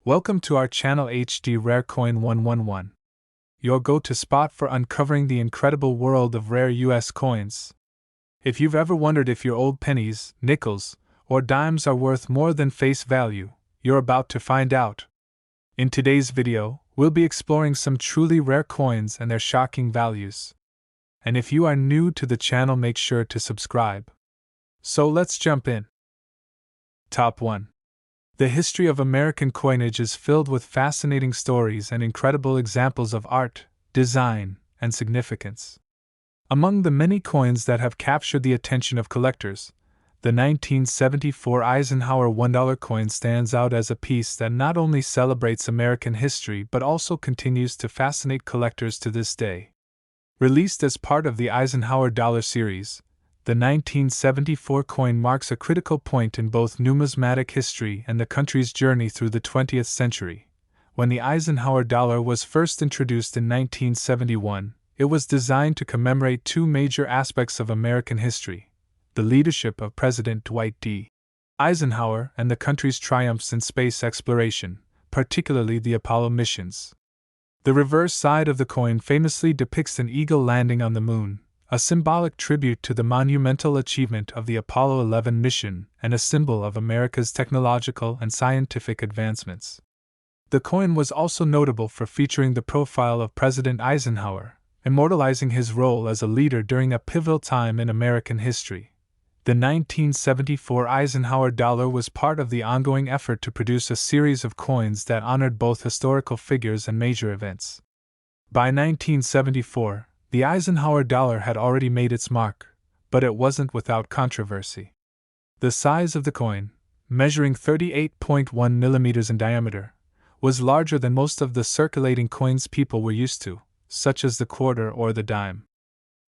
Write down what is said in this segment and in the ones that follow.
Welcome to our channel HD Rare Coin111, your go-to spot for uncovering the incredible world of rare US coins. If you've ever wondered if your old pennies, nickels, or dimes are worth more than face value, you're about to find out. In today's video, we'll be exploring some truly rare coins and their shocking values. And if you are new to the channel, make sure to subscribe. So let's jump in. Top 1. The history of American coinage is filled with fascinating stories and incredible examples of art, design, and significance. Among the many coins that have captured the attention of collectors, the 1974 Eisenhower $1 coin stands out as a piece that not only celebrates American history but also continues to fascinate collectors to this day. Released as part of the Eisenhower dollar series, the 1974 coin marks a critical point in both numismatic history and the country's journey through the 20th century. When the Eisenhower dollar was first introduced in 1971, it was designed to commemorate two major aspects of American history: the leadership of President Dwight D. Eisenhower and the country's triumphs in space exploration, particularly the Apollo missions. The reverse side of the coin famously depicts an eagle landing on the moon, a symbolic tribute to the monumental achievement of the Apollo 11 mission and a symbol of America's technological and scientific advancements. The coin was also notable for featuring the profile of President Eisenhower, immortalizing his role as a leader during a pivotal time in American history. The 1974 Eisenhower dollar was part of the ongoing effort to produce a series of coins that honored both historical figures and major events. By 1974, the Eisenhower dollar had already made its mark, but it wasn't without controversy. The size of the coin, measuring 38.1 millimeters in diameter, was larger than most of the circulating coins people were used to, such as the quarter or the dime.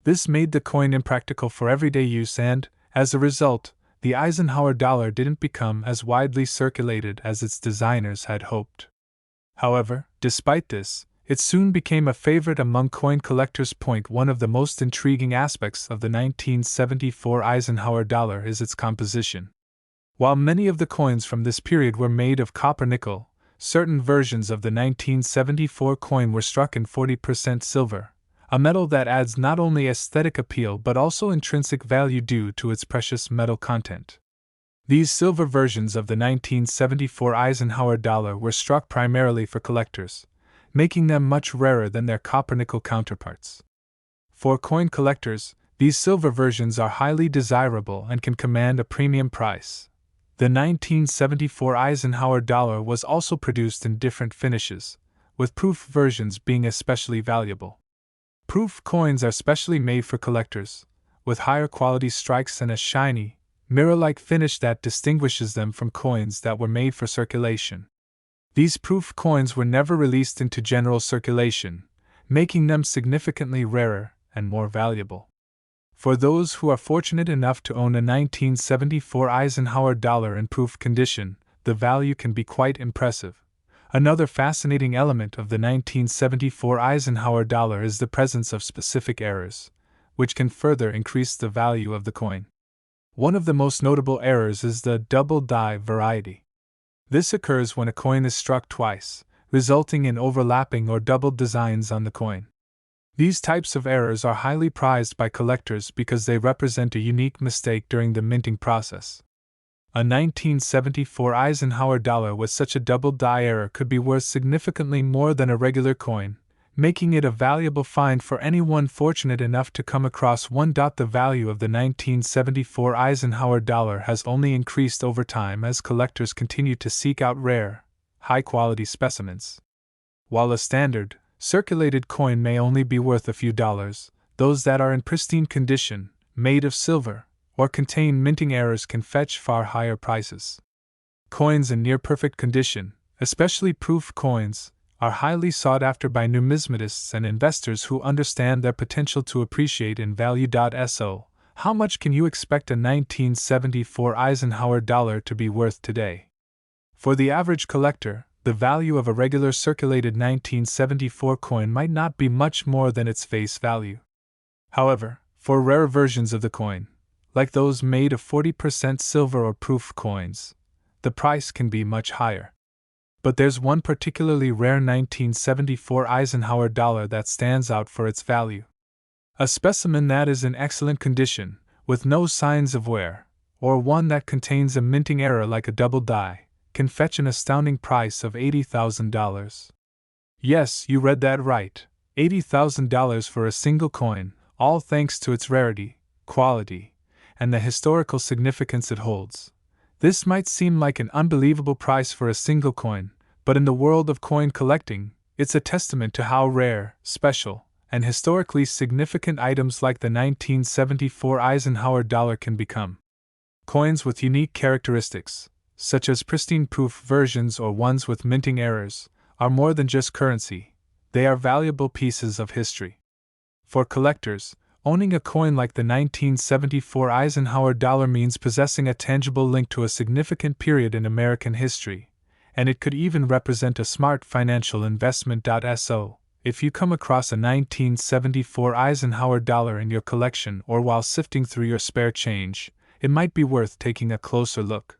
This made the coin impractical for everyday use and, as a result, the Eisenhower dollar didn't become as widely circulated as its designers had hoped. However, despite this, it soon became a favorite among coin collectors. One of the most intriguing aspects of the 1974 Eisenhower dollar is its composition. While many of the coins from this period were made of copper nickel, certain versions of the 1974 coin were struck in 40% silver, a metal that adds not only aesthetic appeal but also intrinsic value due to its precious metal content. These silver versions of the 1974 Eisenhower dollar were struck primarily for collectors, making them much rarer than their copper-nickel counterparts. For coin collectors, these silver versions are highly desirable and can command a premium price. The 1974 Eisenhower dollar was also produced in different finishes, with proof versions being especially valuable. Proof coins are specially made for collectors, with higher quality strikes and a shiny, mirror-like finish that distinguishes them from coins that were made for circulation. These proof coins were never released into general circulation, making them significantly rarer and more valuable. For those who are fortunate enough to own a 1974 Eisenhower dollar in proof condition, the value can be quite impressive. Another fascinating element of the 1974 Eisenhower dollar is the presence of specific errors, which can further increase the value of the coin. One of the most notable errors is the double die variety. This occurs when a coin is struck twice, resulting in overlapping or doubled designs on the coin. These types of errors are highly prized by collectors because they represent a unique mistake during the minting process. A 1974 Eisenhower dollar with such a double die error could be worth significantly more than a regular coin, making it a valuable find for anyone fortunate enough to come across one. The value of the 1974 Eisenhower dollar has only increased over time as collectors continue to seek out rare, high-quality specimens. While a standard, circulated coin may only be worth a few dollars, those that are in pristine condition, made of silver, or contain minting errors can fetch far higher prices. Coins in near-perfect condition, especially proof coins, are highly sought after by numismatists and investors who understand their potential to appreciate in value. So, how much can you expect a 1974 Eisenhower dollar to be worth today? For the average collector, the value of a regular circulated 1974 coin might not be much more than its face value. However, for rare versions of the coin, like those made of 40% silver or proof coins, the price can be much higher. But there's one particularly rare 1974 Eisenhower dollar that stands out for its value. A specimen that is in excellent condition, with no signs of wear, or one that contains a minting error like a double die, can fetch an astounding price of $80,000. Yes, you read that right, $80,000 for a single coin, all thanks to its rarity, quality, and the historical significance it holds. This might seem like an unbelievable price for a single coin, but in the world of coin collecting, it's a testament to how rare, special, and historically significant items like the 1974 Eisenhower dollar can become. Coins with unique characteristics, such as pristine proof versions or ones with minting errors, are more than just currency, they are valuable pieces of history. For collectors, owning a coin like the 1974 Eisenhower dollar means possessing a tangible link to a significant period in American history, and it could even represent a smart financial investment. So, if you come across a 1974 Eisenhower dollar in your collection or while sifting through your spare change, it might be worth taking a closer look.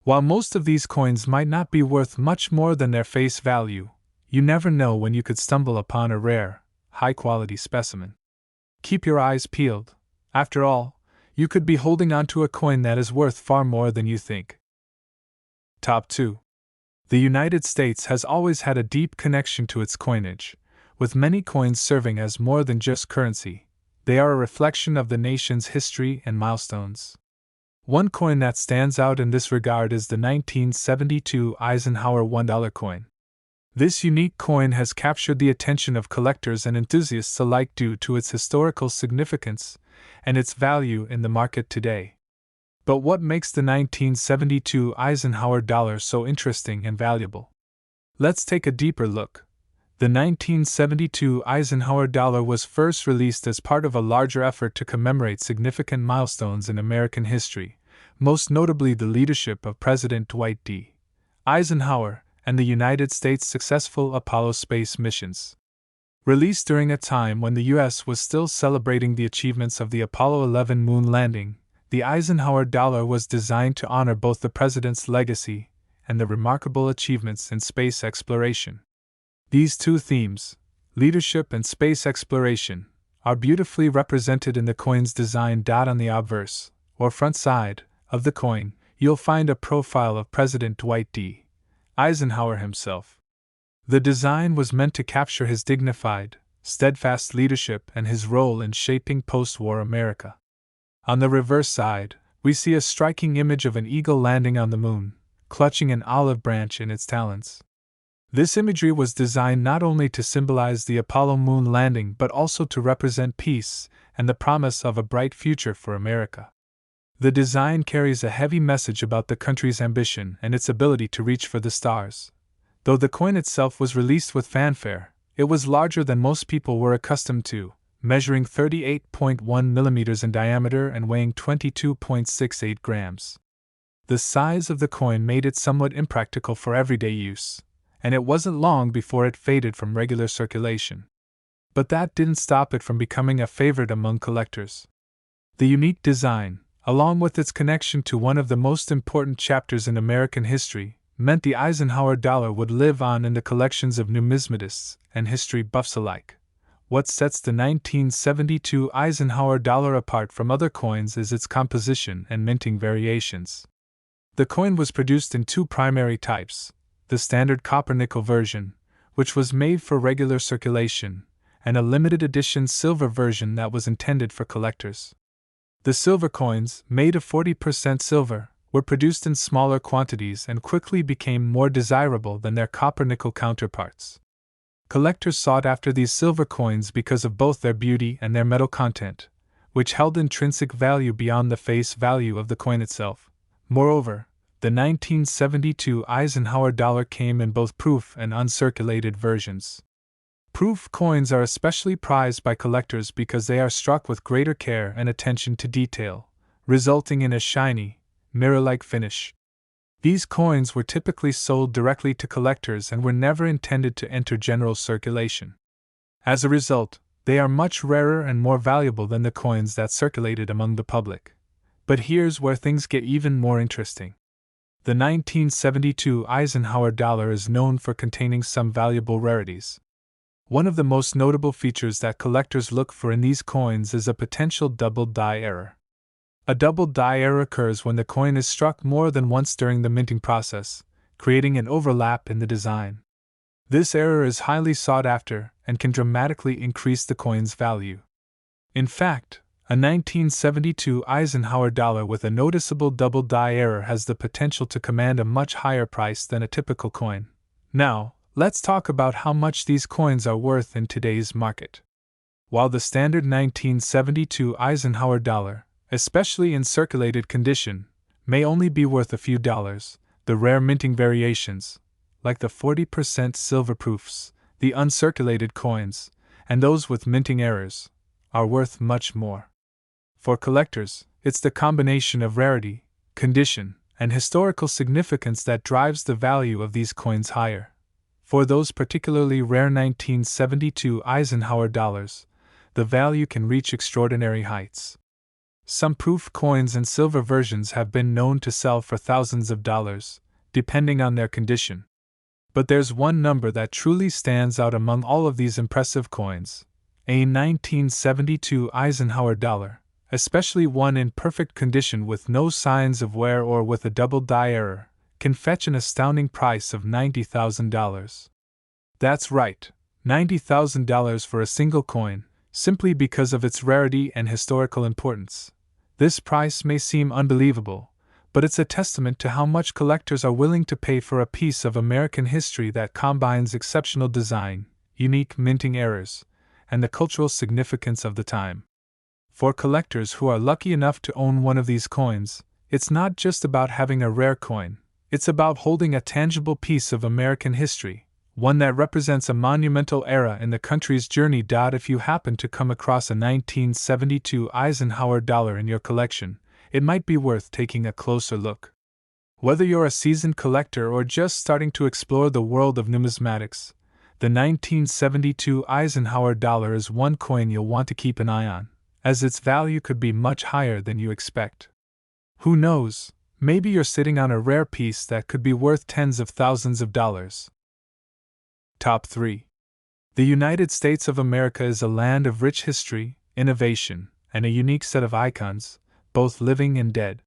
While most of these coins might not be worth much more than their face value, you never know when you could stumble upon a rare, high-quality specimen. Keep your eyes peeled. After all, you could be holding onto a coin that is worth far more than you think. Top 2. The United States has always had a deep connection to its coinage, with many coins serving as more than just currency. They are a reflection of the nation's history and milestones. One coin that stands out in this regard is the 1972 Eisenhower $1 coin. This unique coin has captured the attention of collectors and enthusiasts alike due to its historical significance and its value in the market today. But what makes the 1972 Eisenhower dollar so interesting and valuable? Let's take a deeper look. The 1972 Eisenhower dollar was first released as part of a larger effort to commemorate significant milestones in American history, most notably the leadership of President Dwight D. Eisenhower and the United States' successful Apollo space missions. Released during a time when the U.S. was still celebrating the achievements of the Apollo 11 moon landing, the Eisenhower dollar was designed to honor both the president's legacy and the remarkable achievements in space exploration. These two themes, leadership and space exploration, are beautifully represented in the coin's design. On the obverse, or front side, of the coin, you'll find a profile of President Dwight D. Eisenhower himself. The design was meant to capture his dignified, steadfast leadership and his role in shaping post-war America. On the reverse side, we see a striking image of an eagle landing on the moon, clutching an olive branch in its talons. This imagery was designed not only to symbolize the Apollo moon landing but also to represent peace and the promise of a bright future for America. The design carries a heavy message about the country's ambition and its ability to reach for the stars. Though the coin itself was released with fanfare, it was larger than most people were accustomed to, measuring 38.1 millimeters in diameter and weighing 22.68 grams. The size of the coin made it somewhat impractical for everyday use, and it wasn't long before it faded from regular circulation. But that didn't stop it from becoming a favorite among collectors. The unique design, along with its connection to one of the most important chapters in American history, meant the Eisenhower dollar would live on in the collections of numismatists and history buffs alike. What sets the 1972 Eisenhower dollar apart from other coins is its composition and minting variations. The coin was produced in two primary types: the standard copper-nickel version, which was made for regular circulation, and a limited edition silver version that was intended for collectors. The silver coins, made of 40% silver, were produced in smaller quantities and quickly became more desirable than their copper-nickel counterparts. Collectors sought after these silver coins because of both their beauty and their metal content, which held intrinsic value beyond the face value of the coin itself. Moreover, the 1972 Eisenhower dollar came in both proof and uncirculated versions. Proof coins are especially prized by collectors because they are struck with greater care and attention to detail, resulting in a shiny, mirror-like finish. These coins were typically sold directly to collectors and were never intended to enter general circulation. As a result, they are much rarer and more valuable than the coins that circulated among the public. But here's where things get even more interesting. The 1972 Eisenhower dollar is known for containing some valuable rarities. One of the most notable features that collectors look for in these coins is a potential double die error. A double die error occurs when the coin is struck more than once during the minting process, creating an overlap in the design. This error is highly sought after and can dramatically increase the coin's value. In fact, a 1972 Eisenhower dollar with a noticeable double die error has the potential to command a much higher price than a typical coin. Now, let's talk about how much these coins are worth in today's market. While the standard 1972 Eisenhower dollar, especially in circulated condition, may only be worth a few dollars, the rare minting variations, like the 40% silver proofs, the uncirculated coins, and those with minting errors, are worth much more. For collectors, it's the combination of rarity, condition, and historical significance that drives the value of these coins higher. For those particularly rare 1972 Eisenhower dollars, the value can reach extraordinary heights. Some proof coins and silver versions have been known to sell for thousands of dollars, depending on their condition. But there's one number that truly stands out among all of these impressive coins: a 1972 Eisenhower dollar, especially one in perfect condition with no signs of wear or with a double die error, can fetch an astounding price of $90,000. That's right, $90,000 for a single coin, simply because of its rarity and historical importance. This price may seem unbelievable, but it's a testament to how much collectors are willing to pay for a piece of American history that combines exceptional design, unique minting errors, and the cultural significance of the time. For collectors who are lucky enough to own one of these coins, it's not just about having a rare coin, it's about holding a tangible piece of American history, one that represents a monumental era in the country's journey. If you happen to come across a 1972 Eisenhower dollar in your collection, it might be worth taking a closer look. Whether you're a seasoned collector or just starting to explore the world of numismatics, the 1972 Eisenhower dollar is one coin you'll want to keep an eye on, as its value could be much higher than you expect. Who knows, maybe you're sitting on a rare piece that could be worth tens of thousands of dollars. Top 3. The United States of America is a land of rich history, innovation, and a unique set of icons, both living and dead.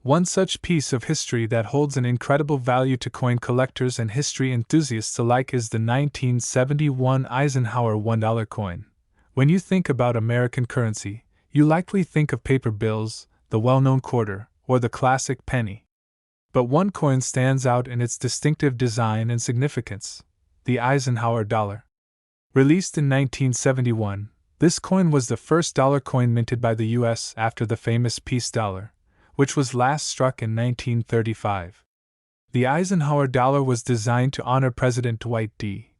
One such piece of history that holds an incredible value to coin collectors and history enthusiasts alike is the 1971 Eisenhower $1 coin. When you think about American currency, you likely think of paper bills, the well-known quarter, or the classic penny. But one coin stands out in its distinctive design and significance: the Eisenhower dollar. Released in 1971, this coin was the first dollar coin minted by the U.S. after the famous peace dollar, which was last struck in 1935. The Eisenhower dollar was designed to honor President Dwight D.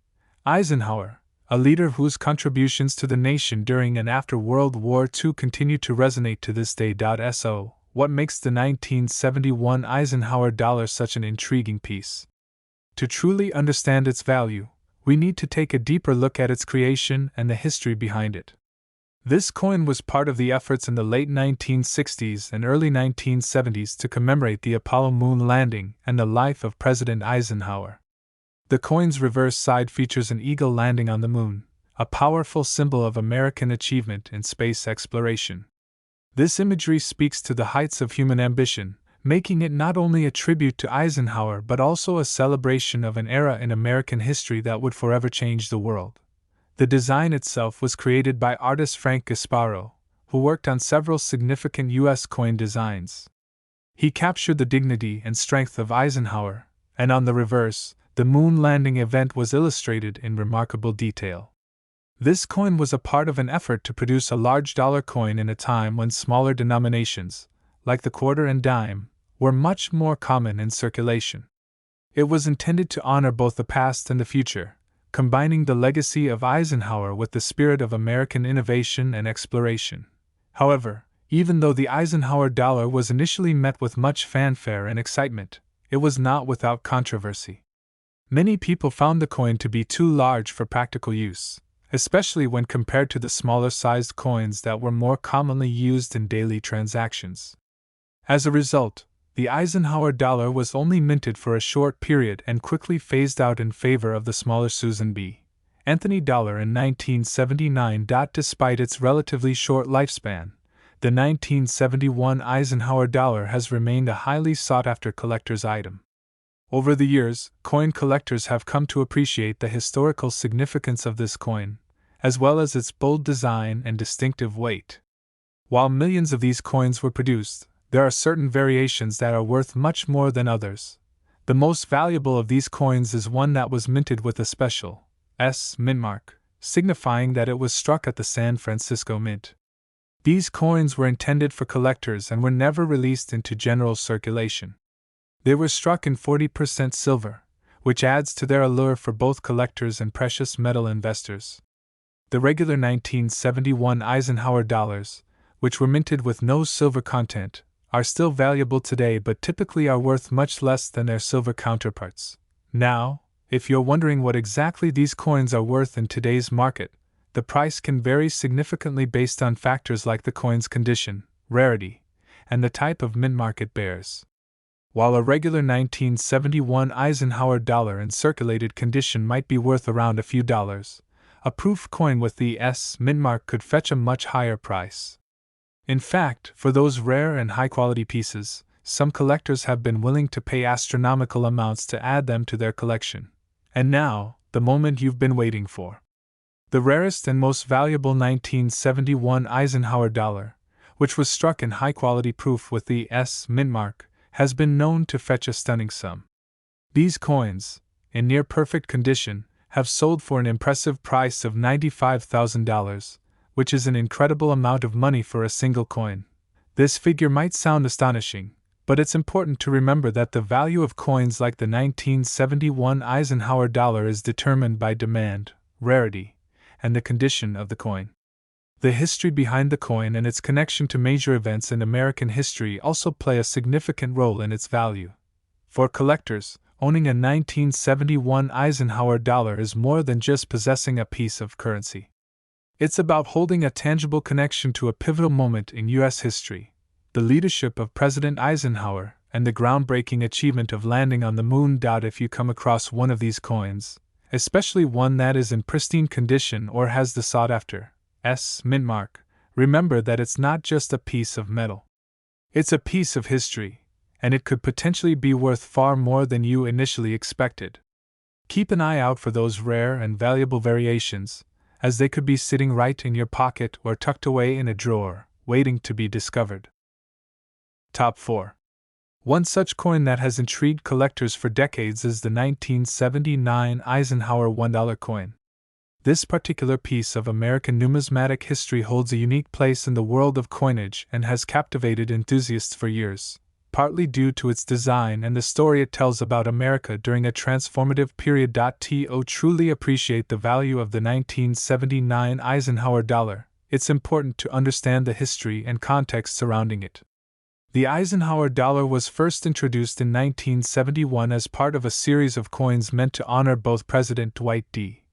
Eisenhower, a leader whose contributions to the nation during and after World War II continue to resonate to this day. So, what makes the 1971 Eisenhower dollar such an intriguing piece? To truly understand its value, we need to take a deeper look at its creation and the history behind it. This coin was part of the efforts in the late 1960s and early 1970s to commemorate the Apollo moon landing and the life of President Eisenhower. The coin's reverse side features an eagle landing on the moon, a powerful symbol of American achievement in space exploration. This imagery speaks to the heights of human ambition, making it not only a tribute to Eisenhower but also a celebration of an era in American history that would forever change the world. The design itself was created by artist Frank Gasparo, who worked on several significant U.S. coin designs. He captured the dignity and strength of Eisenhower, and on the reverse, the moon landing event was illustrated in remarkable detail. This coin was a part of an effort to produce a large dollar coin in a time when smaller denominations, like the quarter and dime, were much more common in circulation. It was intended to honor both the past and the future, combining the legacy of Eisenhower with the spirit of American innovation and exploration. However, even though the Eisenhower dollar was initially met with much fanfare and excitement, it was not without controversy. Many people found the coin to be too large for practical use, especially when compared to the smaller-sized coins that were more commonly used in daily transactions. As a result, The Eisenhower dollar was only minted for a short period and quickly phased out in favor of the smaller Susan B. Anthony dollar in 1979. Despite its relatively short lifespan, the 1971 Eisenhower dollar has remained a highly sought-after collector's item. Over the years, coin collectors have come to appreciate the historical significance of this coin, as well as its bold design and distinctive weight. While millions of these coins were produced, there are certain variations that are worth much more than others. The most valuable of these coins is one that was minted with a special S mint mark, signifying that it was struck at the San Francisco Mint. These coins were intended for collectors and were never released into general circulation. They were struck in 40% silver, which adds to their allure for both collectors and precious metal investors. The regular 1971 Eisenhower dollars, which were minted with no silver content, are still valuable today but typically are worth much less than their silver counterparts. Now, if you're wondering what exactly these coins are worth in today's market, the price can vary significantly based on factors like the coin's condition, rarity, and the type of mint mark it bears. While a regular 1971 Eisenhower dollar in circulated condition might be worth around a few dollars, a proof coin with the S mint mark could fetch a much higher price. In fact, for those rare and high-quality pieces, some collectors have been willing to pay astronomical amounts to add them to their collection. And now, the moment you've been waiting for. The rarest and most valuable 1971 Eisenhower dollar, which was struck in high-quality proof with the S mint mark, has been known to fetch a stunning sum. These coins, in near-perfect condition, have sold for an impressive price of $95,000, which is an incredible amount of money for a single coin. This figure might sound astonishing, but it's important to remember that the value of coins like the 1971 Eisenhower dollar is determined by demand, rarity, and the condition of the coin. The history behind the coin and its connection to major events in American history also play a significant role in its value. For collectors, owning a 1971 Eisenhower dollar is more than just possessing a piece of currency. It's about holding a tangible connection to a pivotal moment in U.S. history, the leadership of President Eisenhower, and the groundbreaking achievement of landing on the moon. If you come across one of these coins, especially one that is in pristine condition or has the sought-after S mint mark, remember that it's not just a piece of metal. It's a piece of history, and it could potentially be worth far more than you initially expected. Keep an eye out for those rare and valuable variations, as they could be sitting right in your pocket or tucked away in a drawer, waiting to be discovered. Top 4. One such coin that has intrigued collectors for decades is the 1979 Eisenhower $1 coin. This particular piece of American numismatic history holds a unique place in the world of coinage and has captivated enthusiasts for years, partly due to its design and the story it tells about America during a transformative period. To truly appreciate the value of the 1979 Eisenhower dollar, it's important to understand the history and context surrounding it. The Eisenhower dollar was first introduced in 1971 as part of a series of coins meant to honor both President Dwight D.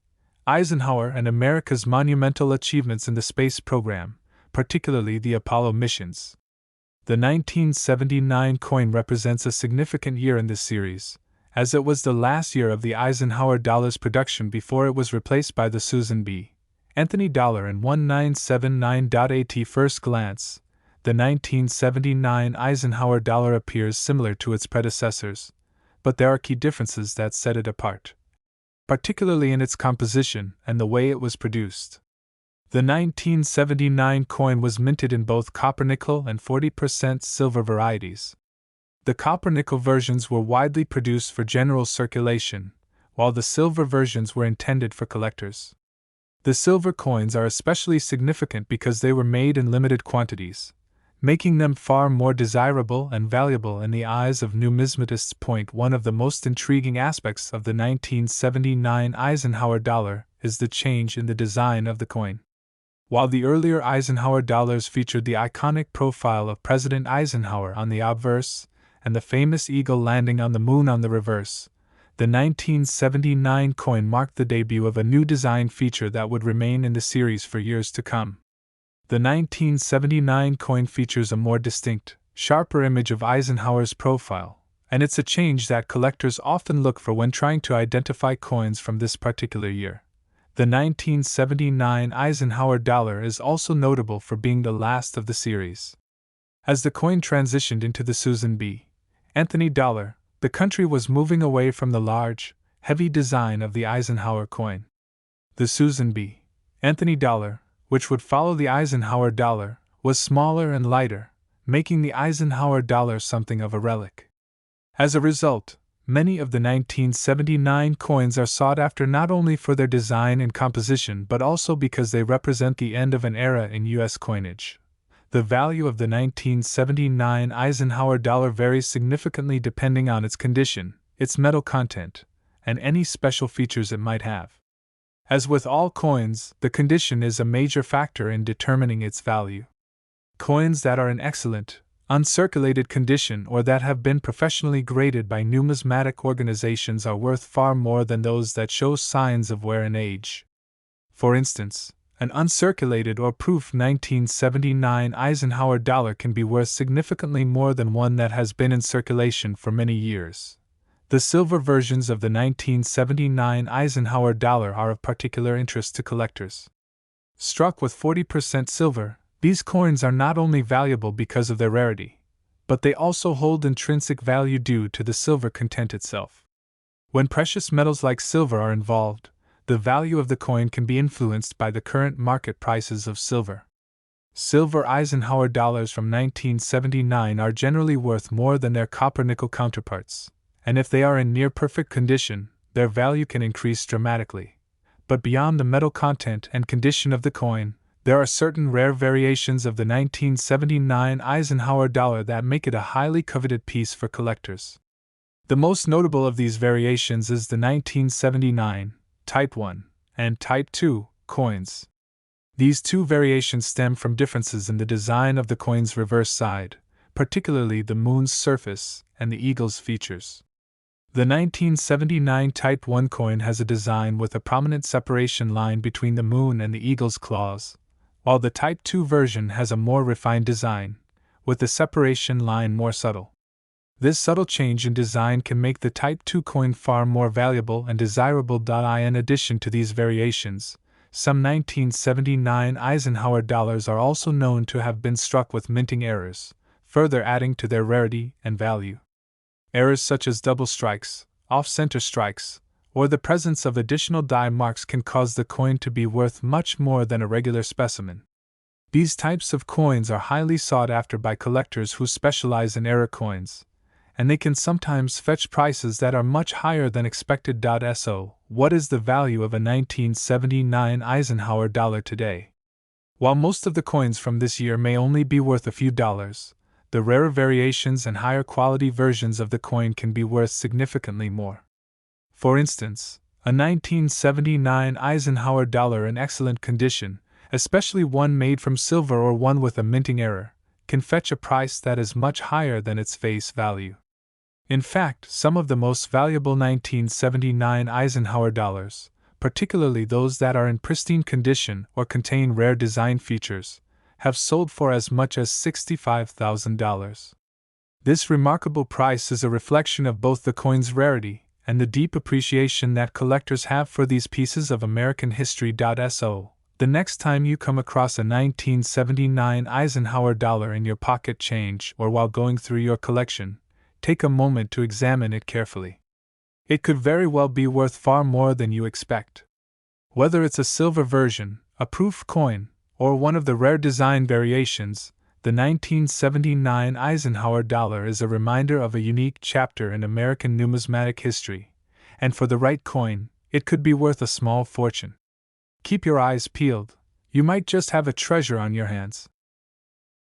Eisenhower and America's monumental achievements in the space program, particularly the Apollo missions. The 1979 coin represents a significant year in this series, as it was the last year of the Eisenhower dollar's production before it was replaced by the Susan B. Anthony dollar in 1979. At first glance, the 1979 Eisenhower dollar appears similar to its predecessors, but there are key differences that set it apart, particularly in its composition and the way it was produced. The 1979 coin was minted in both copper-nickel and 40% silver varieties. The copper-nickel versions were widely produced for general circulation, while the silver versions were intended for collectors. The silver coins are especially significant because they were made in limited quantities, making them far more desirable and valuable in the eyes of numismatists. One of the most intriguing aspects of the 1979 Eisenhower dollar is the change in the design of the coin. While the earlier Eisenhower dollars featured the iconic profile of President Eisenhower on the obverse and the famous eagle landing on the moon on the reverse, the 1979 coin marked the debut of a new design feature that would remain in the series for years to come. The 1979 coin features a more distinct, sharper image of Eisenhower's profile, and it's a change that collectors often look for when trying to identify coins from this particular year. The 1979 Eisenhower dollar is also notable for being the last of the series. As the coin transitioned into the Susan B. Anthony dollar, the country was moving away from the large, heavy design of the Eisenhower coin. The Susan B. Anthony dollar, which would follow the Eisenhower dollar, was smaller and lighter, making the Eisenhower dollar something of a relic. As a result, many of the 1979 coins are sought after not only for their design and composition but also because they represent the end of an era in U.S. coinage. The value of the 1979 Eisenhower dollar varies significantly depending on its condition, its metal content, and any special features it might have. As with all coins, the condition is a major factor in determining its value. Coins that are in excellent, uncirculated condition or that have been professionally graded by numismatic organizations are worth far more than those that show signs of wear and age. For instance, an uncirculated or proof 1979 Eisenhower dollar can be worth significantly more than one that has been in circulation for many years. The silver versions of the 1979 Eisenhower dollar are of particular interest to collectors. Struck with 40% silver, these coins are not only valuable because of their rarity, but they also hold intrinsic value due to the silver content itself. When precious metals like silver are involved, the value of the coin can be influenced by the current market prices of silver. Silver Eisenhower dollars from 1979 are generally worth more than their copper-nickel counterparts, and if they are in near-perfect condition, their value can increase dramatically. But beyond the metal content and condition of the coin, there are certain rare variations of the 1979 Eisenhower dollar that make it a highly coveted piece for collectors. The most notable of these variations is the 1979 Type 1 and Type 2 coins. These two variations stem from differences in the design of the coin's reverse side, particularly the moon's surface and the eagle's features. The 1979 Type 1 coin has a design with a prominent separation line between the moon and the eagle's claws, while the Type 2 version has a more refined design, with the separation line more subtle. This subtle change in design can make the Type 2 coin far more valuable and desirable. In addition to these variations, some 1979 Eisenhower dollars are also known to have been struck with minting errors, further adding to their rarity and value. Errors such as double strikes, off-center strikes, or the presence of additional die marks can cause the coin to be worth much more than a regular specimen. These types of coins are highly sought after by collectors who specialize in error coins, and they can sometimes fetch prices that are much higher than expected. So, what is the value of a 1979 Eisenhower dollar today? While most of the coins from this year may only be worth a few dollars, the rarer variations and higher quality versions of the coin can be worth significantly more. For instance, a 1979 Eisenhower dollar in excellent condition, especially one made from silver or one with a minting error, can fetch a price that is much higher than its face value. In fact, some of the most valuable 1979 Eisenhower dollars, particularly those that are in pristine condition or contain rare design features, have sold for as much as $65,000. This remarkable price is a reflection of both the coin's rarity and the deep appreciation that collectors have for these pieces of American history. So, the next time you come across a 1979 Eisenhower dollar in your pocket change or while going through your collection, take a moment to examine it carefully. It could very well be worth far more than you expect. Whether it's a silver version, a proof coin, or one of the rare design variations, the 1979 Eisenhower dollar is a reminder of a unique chapter in American numismatic history, and for the right coin, it could be worth a small fortune. Keep your eyes peeled, you might just have a treasure on your hands.